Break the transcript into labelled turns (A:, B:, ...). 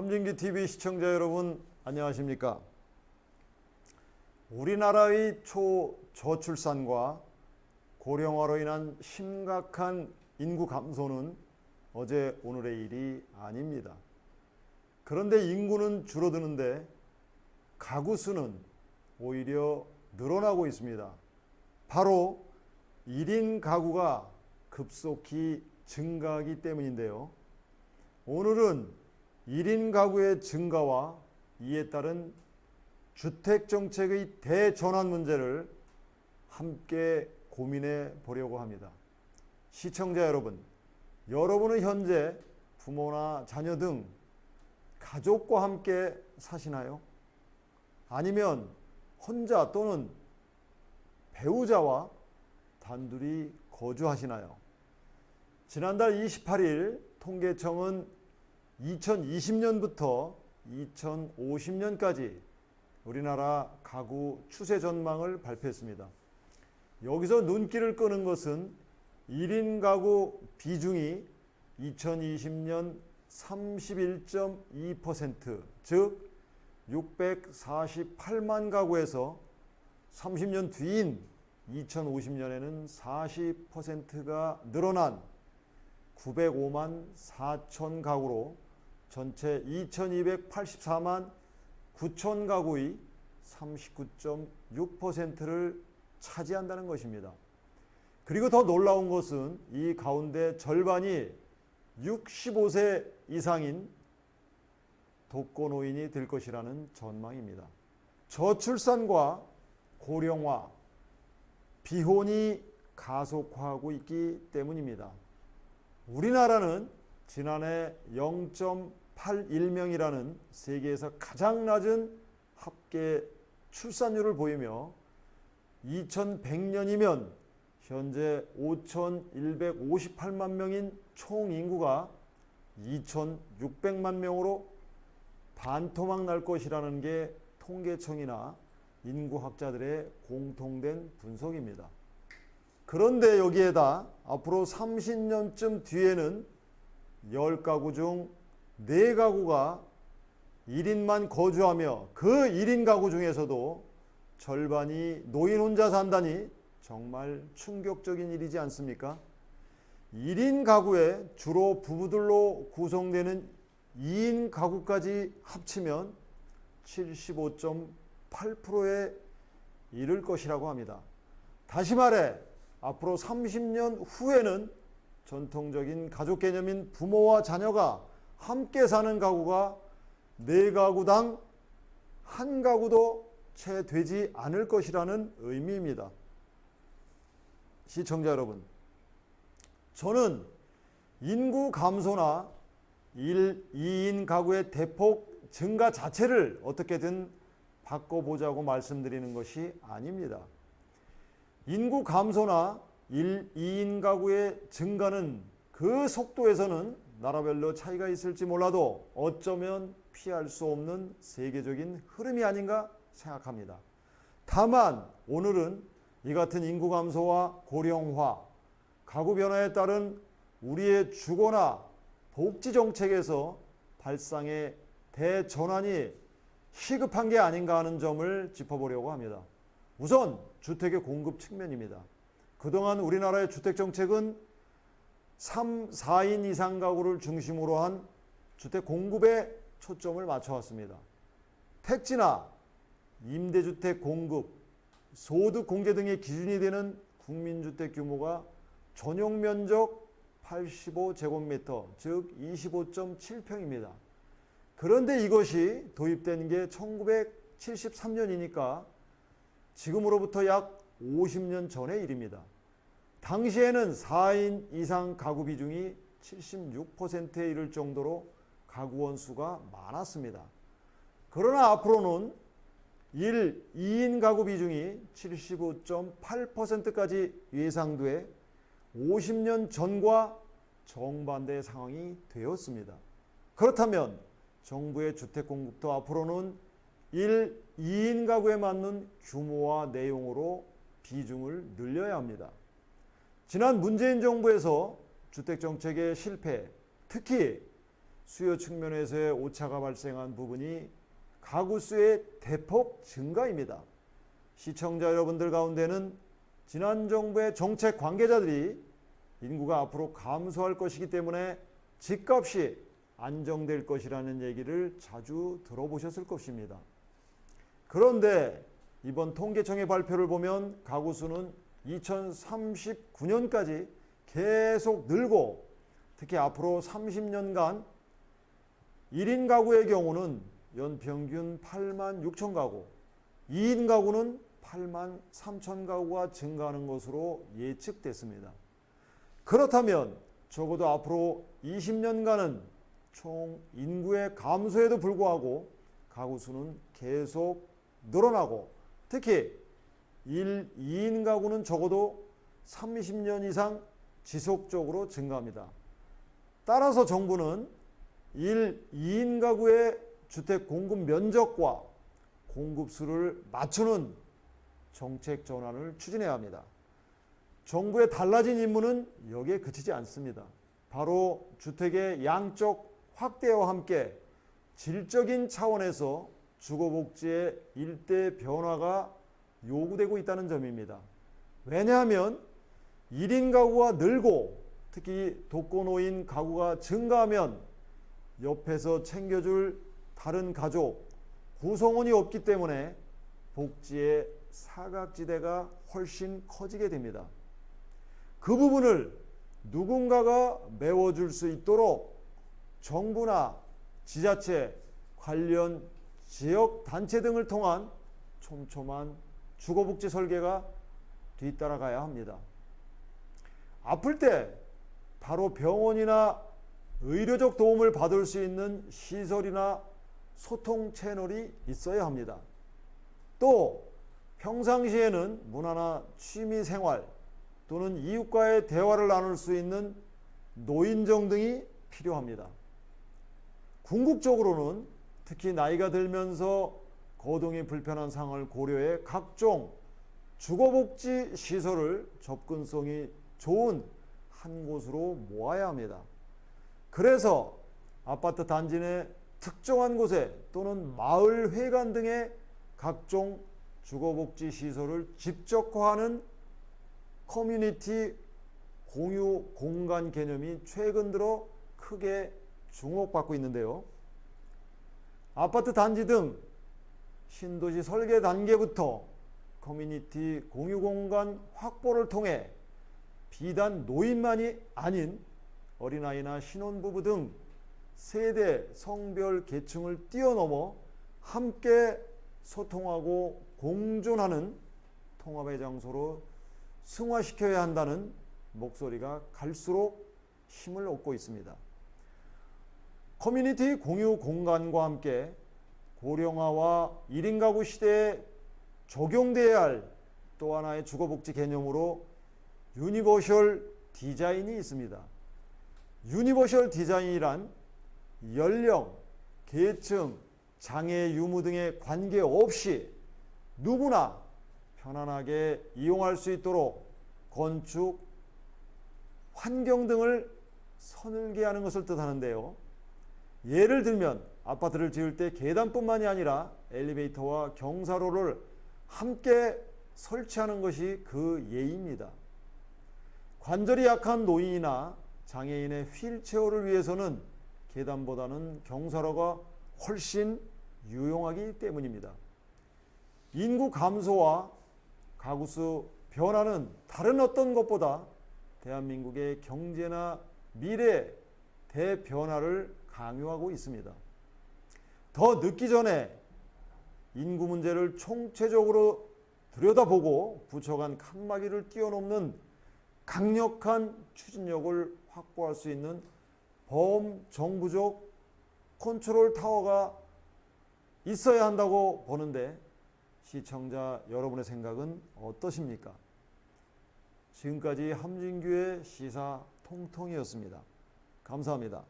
A: 함진기 TV 시청자 여러분 안녕하십니까? 우리나라의 초저출산과 고령화로 인한 심각한 인구 감소는 어제 오늘의 일이 아닙니다. 그런데 인구는 줄어드는데 가구 수는 오히려 늘어나고 있습니다. 바로 1인 가구가 급속히 증가하기 때문인데요. 오늘은 1인 가구의 증가와 이에 따른 주택정책의 대전환 문제를 함께 고민해 보려고 합니다. 시청자 여러분, 여러분은 현재 부모나 자녀 등 가족과 함께 사시나요? 아니면 혼자 또는 배우자와 단둘이 거주하시나요? 지난달 28일 통계청은 2020년부터 2050년까지 우리나라 가구 추세 전망을 발표했습니다. 여기서 눈길을 끄는 것은 1인 가구 비중이 2020년 31.2%, 즉 648만 가구에서 30년 뒤인 2050년에는 40%가 늘어난 905만 4천 가구로 전체 2284만 9천 가구의 39.6%를 차지한다는 것입니다. 그리고 더 놀라운 것은 이 가운데 절반이 65세 이상인 독거노인이 될 것이라는 전망입니다. 저출산과 고령화, 비혼이 가속화하고 있기 때문입니다. 우리나라는 지난해 0.81명이라는 세계에서 가장 낮은 합계 출산율을 보이며 2100년이면 현재 5158만 명인 총 인구가 2600만 명으로 반토막 날 것이라는 게 통계청이나 인구학자들의 공통된 분석입니다. 그런데 여기에다 앞으로 30년쯤 뒤에는 10가구 중 4가구가 1인만 거주하며 그 1인 가구 중에서도 절반이 노인 혼자 산다니 정말 충격적인 일이지 않습니까? 1인 가구에 주로 부부들로 구성되는 2인 가구까지 합치면 75.8%에 이를 것이라고 합니다. 다시 말해 앞으로 30년 후에는 전통적인 가족 개념인 부모와 자녀가 함께 사는 가구가 4가구당 1가구도 채 되지 않을 것이라는 의미입니다. 시청자 여러분, 저는 인구 감소나 2인 가구의 대폭 증가 자체를 어떻게든 바꿔보자고 말씀드리는 것이 아닙니다. 인구 감소나 2인 가구의 증가는 그 속도에서는 나라별로 차이가 있을지 몰라도 어쩌면 피할 수 없는 세계적인 흐름이 아닌가 생각합니다. 다만 오늘은 이 같은 인구 감소와 고령화, 가구 변화에 따른 우리의 주거나 복지 정책에서 발상의 대전환이 시급한 게 아닌가 하는 점을 짚어보려고 합니다. 우선 주택의 공급 측면입니다. 그동안 우리나라의 주택정책은 3, 4인 이상 가구를 중심으로 한 주택 공급에 초점을 맞춰왔습니다. 택지나 임대주택 공급, 소득 공제 등의 기준이 되는 국민주택 규모가 전용 면적 85제곱미터, 즉 25.7평입니다. 그런데 이것이 도입된 게 1973년이니까 지금으로부터 약 50년 전의 일입니다. 당시에는 4인 이상 가구 비중이 76%에 이를 정도로 가구원 수가 많았습니다. 그러나 앞으로는 2인 가구 비중이 75.8%까지 예상돼 50년 전과 정반대의 상황이 되었습니다. 그렇다면 정부의 주택 공급도 앞으로는 2인 가구에 맞는 규모와 내용으로 비중을 늘려야 합니다. 지난 문재인 정부에서 주택정책의 실패, 특히 수요 측면에서의 오차가 발생한 부분이 가구 수의 대폭 증가입니다. 시청자 여러분들 가운데는 지난 정부의 정책 관계자들이 인구가 앞으로 감소할 것이기 때문에 집값이 안정될 것이라는 얘기를 자주 들어보셨을 것입니다. 그런데 이번 통계청의 발표를 보면 가구 수는 2039년까지 계속 늘고, 특히 앞으로 30년간 1인 가구의 경우는 연평균 8만 6천 가구, 2인 가구는 8만 3천 가구가 증가하는 것으로 예측됐습니다. 그렇다면 적어도 앞으로 20년간은 총 인구의 감소에도 불구하고 가구 수는 계속 늘어나고, 특히 1, 2인 가구는 적어도 30년 이상 지속적으로 증가합니다. 따라서 정부는 1, 2인 가구의 주택 공급 면적과 공급수를 맞추는 정책 전환을 추진해야 합니다. 정부의 달라진 임무는 여기에 그치지 않습니다. 바로 주택의 양적 확대와 함께 질적인 차원에서 주거복지의 일대 변화가 요구되고 있다는 점입니다. 왜냐하면 1인 가구가 늘고 특히 독거노인 가구가 증가하면 옆에서 챙겨줄 다른 가족, 구성원이 없기 때문에 복지의 사각지대가 훨씬 커지게 됩니다. 그 부분을 누군가가 메워줄 수 있도록 정부나 지자체, 관련 지역단체 등을 통한 촘촘한 주거복지 설계가 뒤따라가야 합니다. 아플 때 바로 병원이나 의료적 도움을 받을 수 있는 시설이나 소통 채널이 있어야 합니다. 또 평상시에는 문화나 취미생활 또는 이웃과의 대화를 나눌 수 있는 노인정 등이 필요합니다. 궁극적으로는 특히 나이가 들면서 거동이 불편한 상황을 고려해 각종 주거복지 시설을 접근성이 좋은 한 곳으로 모아야 합니다. 그래서 아파트 단지 내 특정한 곳에 또는 마을 회관 등의 각종 주거복지 시설을 집적화하는 커뮤니티 공유 공간 개념이 최근 들어 크게 주목받고 있는데요. 아파트 단지 등 신도시 설계 단계부터 커뮤니티 공유 공간 확보를 통해 비단 노인만이 아닌 어린아이나 신혼부부 등 세대, 성별, 계층을 뛰어넘어 함께 소통하고 공존하는 통합의 장소로 승화시켜야 한다는 목소리가 갈수록 힘을 얻고 있습니다. 커뮤니티 공유 공간과 함께 고령화와 1인 가구 시대에 적용돼야 할 또 하나의 주거복지 개념으로 유니버셜 디자인이 있습니다. 유니버셜 디자인이란 연령, 계층, 장애 유무 등의 관계없이 누구나 편안하게 이용할 수 있도록 건축, 환경 등을 설계하는 것을 뜻하는데요. 예를 들면 아파트를 지을 때 계단뿐만이 아니라 엘리베이터와 경사로를 함께 설치하는 것이 그 예입니다. 관절이 약한 노인이나 장애인의 휠체어를 위해서는 계단보다는 경사로가 훨씬 유용하기 때문입니다. 인구 감소와 가구수 변화는 다른 어떤 것보다 대한민국의 경제나 미래 대변화를 강요하고 있습니다. 더 늦기 전에 인구 문제를 총체적으로 들여다보고 부처 간 칸막이를 뛰어넘는 강력한 추진력을 확보할 수 있는 범정부적 컨트롤 타워가 있어야 한다고 보는데 시청자 여러분의 생각은 어떠십니까? 지금까지 함진규의 시사 통통이었습니다. 감사합니다.